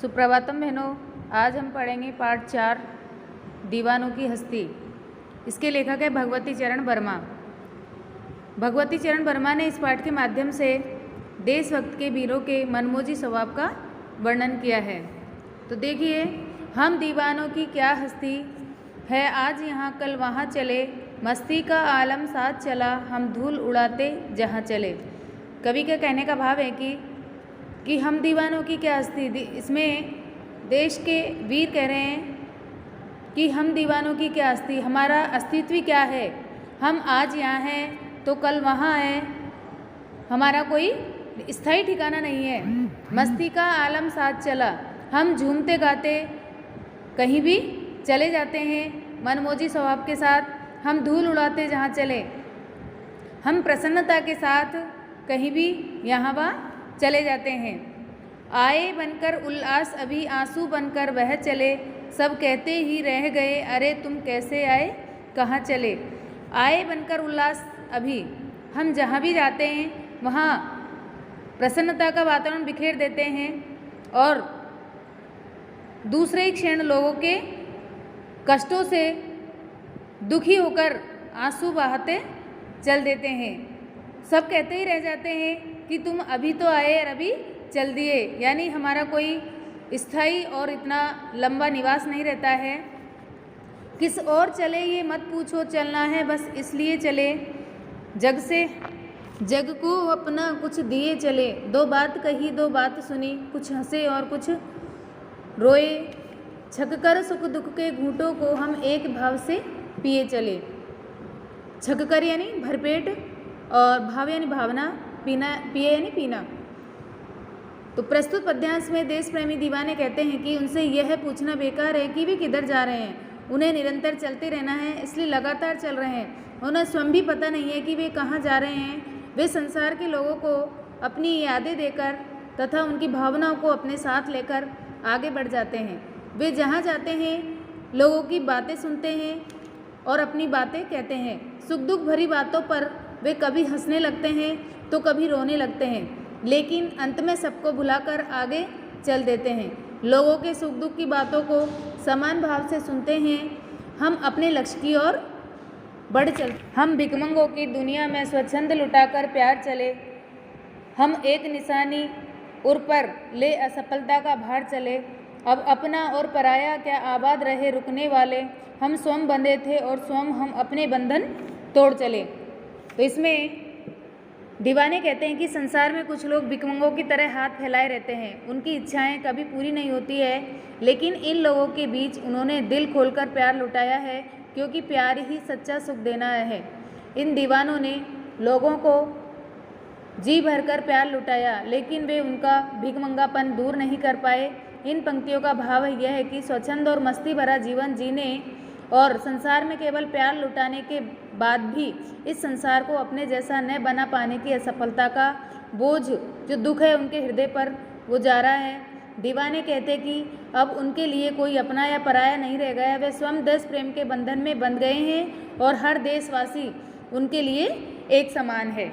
सुप्रभातम बहनों, आज हम पढ़ेंगे पाठ 4 दीवानों की हस्ती। इसके लेखक है भगवती चरण वर्मा। भगवती चरण वर्मा ने इस पाठ के माध्यम से देशभक्त के वीरों के मनमोजी स्वभाव का वर्णन किया है। तो देखिए, हम दीवानों की क्या हस्ती है, आज यहाँ कल वहाँ चले, मस्ती का आलम साथ चला, हम धूल उड़ाते जहाँ चले। कवि का कहने का भाव है कि हम दीवानों की क्या हस्ती, इसमें देश के वीर कह रहे हैं कि हम दीवानों की क्या हस्ती, हमारा अस्तित्व क्या है। हम आज यहाँ हैं तो कल वहाँ हैं, हमारा कोई स्थायी ठिकाना नहीं है। मस्ती का आलम साथ चला, हम झूमते गाते कहीं भी चले जाते हैं, मनमोजी स्वभाव के साथ हम धूल उड़ाते जहाँ चले। हम प्रसन्नता के साथ कहीं भी यहाँ वहाँ चले जाते हैं। आए बनकर उल्लास अभी आंसू बनकर बह चले, सब कहते ही रह गए अरे तुम कैसे आए कहाँ चले। आए बनकर उल्लास अभी, हम जहाँ भी जाते हैं वहाँ प्रसन्नता का वातावरण बिखेर देते हैं और दूसरे ही क्षण लोगों के कष्टों से दुखी होकर आंसू बहाते चल देते हैं। सब कहते ही रह जाते हैं कि तुम अभी तो आए और अभी चल दिए, यानी हमारा कोई स्थायी और इतना लंबा निवास नहीं रहता है। किस और चले ये मत पूछो, चलना है बस इसलिए चले, जग से जग को अपना कुछ दिए चले। दो बात कही दो बात सुनी, कुछ हंसे और कुछ रोए, छककर सुख दुख के घूंटों को हम एक भाव से पिए चले। छककर यानी भरपेट और भाव यानी भावना, पीना पिए यानी पीना। तो प्रस्तुत पद्यांश में देश प्रेमी दीवाने कहते हैं कि उनसे यह पूछना बेकार है कि वे किधर जा रहे हैं। उन्हें निरंतर चलते रहना है, इसलिए लगातार चल रहे हैं। उन्हें स्वयं भी पता नहीं है कि वे कहाँ जा रहे हैं। वे संसार के लोगों को अपनी यादें देकर तथा उनकी भावनाओं को अपने साथ लेकर आगे बढ़ जाते हैं। वे जहाँ जाते हैं लोगों की बातें सुनते हैं और अपनी बातें कहते हैं। सुख दुख भरी बातों पर वे कभी हंसने लगते हैं तो कभी रोने लगते हैं, लेकिन अंत में सबको भुलाकर आगे चल देते हैं। लोगों के सुख दुख की बातों को समान भाव से सुनते हैं। हम अपने लक्ष्य की ओर बढ़ चलते। हम भिखमंगों की दुनिया में स्वच्छंद लुटाकर प्यार चले। हम एक निशानी उर पर ले असफलता का भार चले। अब अपना और पराया क्या आबाद रहे रुकने वाले। हम स्वयं बंधे थे और स्वयं हम अपने बंधन तोड़ चले। तो इसमें दीवाने कहते हैं कि संसार में कुछ लोग भिखमंगों की तरह हाथ फैलाए रहते हैं। उनकी इच्छाएं कभी पूरी नहीं होती है, लेकिन इन लोगों के बीच उन्होंने दिल खोलकर प्यार लुटाया है, क्योंकि प्यार ही सच्चा सुख देना है। इन दीवानों ने लोगों को जी भरकर प्यार लुटाया, लेकिन वे उनका भिखमंगापन दूर नहीं कर पाए। इन पंक्तियों का भाव यह है कि स्वच्छंद और मस्ती भरा जीवन जीने और संसार में केवल प्यार लुटाने के बाद भी इस संसार को अपने जैसा न बना पाने की असफलता का बोझ, जो दुख है उनके हृदय पर, वो जा रहा है। दीवाने कहते कि अब उनके लिए कोई अपना या पराया नहीं रह गया। वे स्वयं देश प्रेम के बंधन में बंध गए हैं और हर देशवासी उनके लिए एक समान है।